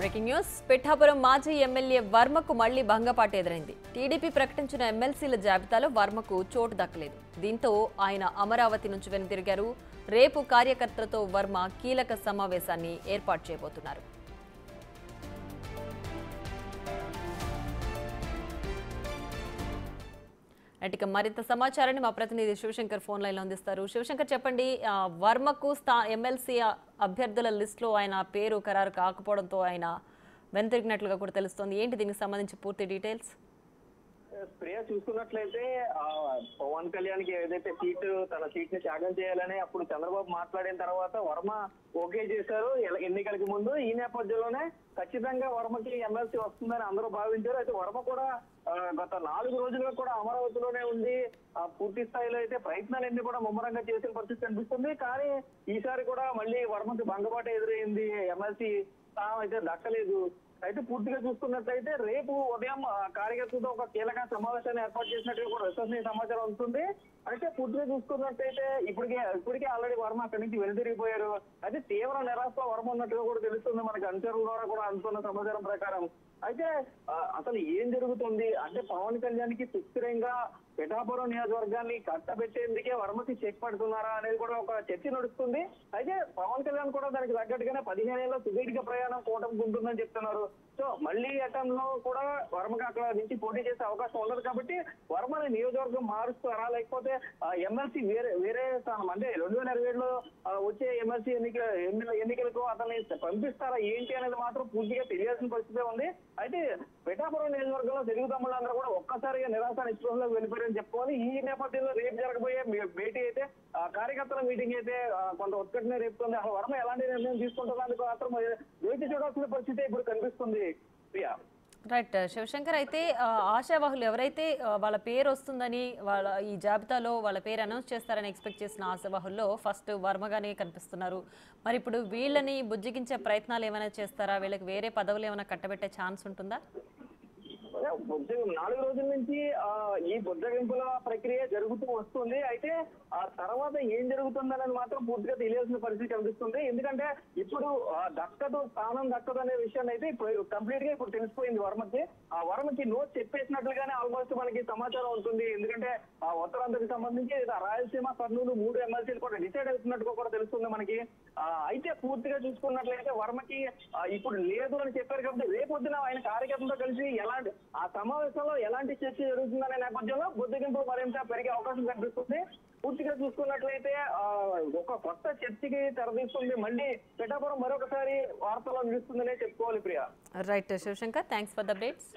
Breaking news. Pithapuram మాజీ MLA వర్మకు మళ్లీ భంగపాటు ఎదురైంది. టీడీపీ ప్రకటించిన ఎమ్మెల్సీల జాబితాలో వర్మకు చోటు దక్కలేదు. దీంతో ఆయన అమరావతి నుంచి వెనుతిరిగారు. రేపు కార్యకర్తలతో వర్మ కీలక సమావేశాన్ని ఏర్పాటు చేయబోతున్నారు. ఇక మరింత సమాచారాన్ని మా ప్రతినిధి శివశంకర్ ఫోన్ లైన్లో అందిస్తారు. శివశంకర్, చెప్పండి, వర్మకు ఎమ్మెల్సీ అభ్యర్థుల లిస్టులో ఆయన పేరు ఖరారు కాకపోవడంతో ఆయన వెనుతిరిగినట్లుగా కూడా తెలుస్తోంది. ఏంటి దీనికి సంబంధించి పూర్తి డీటెయిల్స్? ప్రియ, చూసుకున్నట్లయితే పవన్ కళ్యాణ్కి ఏదైతే తన సీట్ ని త్యాగం చేయాలని అప్పుడు చంద్రబాబు మాట్లాడిన తర్వాత వర్మ ఓకే చేశారు ఎన్నికలకి ముందు. ఈ నేపథ్యంలోనే ఖచ్చితంగా వర్మకి ఎమ్మెల్సీ వస్తుందని అందరూ భావించారు. అయితే వర్మ కూడా గత 4 రోజులుగా కూడా అమరావతిలోనే ఉండి పూర్తి స్థాయిలో అయితే ప్రయత్నాలన్నీ కూడా ముమ్మరంగా చేసిన పరిస్థితి కనిపిస్తుంది. కానీ ఈసారి కూడా మళ్ళీ వర్మకి భంగపాటు ఎదురైంది. ఎమ్మెల్సీ స్థానం అయితే దక్కలేదు. అయితే పూర్తిగా చూసుకున్నట్లయితే రేపు ఉదయం కార్యకర్తలతో ఒక కీలక సమావేశాన్ని ఏర్పాటు చేసినట్టుగా కూడా విశ్వసనీయ సమాచారం వస్తుంది. అయితే పూర్తిగా చూసుకున్నట్లయితే ఇప్పటికే ఆల్రెడీ వర్మ అక్కడి నుంచి వెనుతిరిగిపోయారు. అయితే తీవ్ర నిరాశలో వర్మ ఉన్నట్టుగా కూడా తెలుస్తుంది మనకి అనుచరుల ద్వారా కూడా అందుతున్న సమాచారం ప్రకారం. అయితే అసలు ఏం జరుగుతుంది అంటే పవన్ కళ్యాణ్కి సుస్థిరంగా పిఠాపురం నియోజకవర్గాన్ని కట్టబెట్టేందుకే వర్మకి చెక్ పడుతున్నారా అనేది కూడా ఒక చర్చ నడుస్తుంది. అయితే పవన్ కళ్యాణ్ కూడా దానికి తగ్గట్టుగానే 15 ఏళ్ళలో సుదీర్ఘ ప్రయాణం కూటమికి ఉంటుందని చెప్తున్నారు. సో మళ్ళీ అటంలో కూడా వర్మకి అక్కడ నుంచి పోటీ చేసే అవకాశం ఉండదు. కాబట్టి వర్మని నియోజకవర్గం మారుస్తారా, లేకపోతే ఎమ్మెల్సీ వేరే స్థానం అంటే 2027లో వచ్చే ఎమ్మెల్సీ ఎన్నికలకు అతన్ని పంపిస్తారా ఏంటి అనేది మాత్రం పూర్తిగా తెలియాల్సిన పరిస్థితి ఉంది. అయితే పిఠాపురం నియోజకవర్గంలో తెలుగు తమ్ముళ్ళందరూ కూడా ఒక్కసారిగా నిరాశ నిస్పృహలోకి వెళ్ళిపోయారని చెప్పుకోవాలి. ఈ నేపథ్యంలో రేపు జరగబోయే భేటీ అయితే కార్యకర్తల మీటింగ్ అయితే కొంత ఉత్కటనే రేపుతుంది. అసలు వర్మ ఎలాంటి నిర్ణయం తీసుకుంటున్నందుకు మాత్రం వేచి చూడాల్సిన పరిస్థితి ఇప్పుడు కనిపిస్తుంది. ప్రియా, రైట్ శివశంకర్, అయితే ఆశావాహులు ఎవరైతే వాళ్ళ పేరు వస్తుందని ఈ జాబితాలో వాళ్ళ పేరు అనౌన్స్ చేస్తారని ఎక్స్పెక్ట్ చేసిన ఆశావాహుల్లో ఫస్ట్ వర్మగానే కనిపిస్తున్నారు. మరి ఇప్పుడు వీళ్ళని బుజ్జిగించే ప్రయత్నాలు ఏమైనా చేస్తారా? వీళ్ళకి వేరే పదవులు ఏమైనా కట్టబెట్టే ఛాన్స్ ఉంటుందా? 4 రోజుల నుంచి ఈ బుద్ధగింపుల ప్రక్రియ జరుగుతూ వస్తుంది. అయితే ఆ తర్వాత ఏం జరుగుతుందనేది మాత్రం పూర్తిగా తెలియాల్సిన పరిస్థితి కనిపిస్తుంది. ఎందుకంటే ఇప్పుడు స్థానం దక్కదు అనే విషయాన్ని అయితే కంప్లీట్ గా ఇప్పుడు తెలిసిపోయింది వర్మకి. ఆ వర్మకి నోట్ చెప్పేసినట్లుగానే ఆల్మోస్ట్ మనకి సమాచారం ఉంటుంది. ఎందుకంటే ఆ ఉత్తరాంధ్రకి సంబంధించి రాయలసీమ, కర్నూలు 3 ఎమ్మెల్సీలు కూడా డిసైడ్ అవుతున్నట్టుగా కూడా తెలుస్తుంది మనకి. అయితే పూర్తిగా చూసుకున్నట్లయితే వర్మకి ఇప్పుడు లేదు అని చెప్పారు. కాబట్టి రేపొద్దున ఆయన కార్యకర్తలతో కలిసి ఆ సమావేశంలో ఎలాంటి చర్చ జరుగుతుందనే నేపథ్యంలో బుద్ధగింపు మరింత పెరిగే అవకాశం కనిపిస్తుంది. పూర్తిగా చూసుకున్నట్లయితే ఒక కొత్త చర్చకి తెరదీస్తుంది. మళ్ళీ పిఠాపురం మరొకసారి వార్తల్లో నిలుస్తుందనే చెప్పుకోవాలి. Priya, right Sivasankar, thanks for the updates.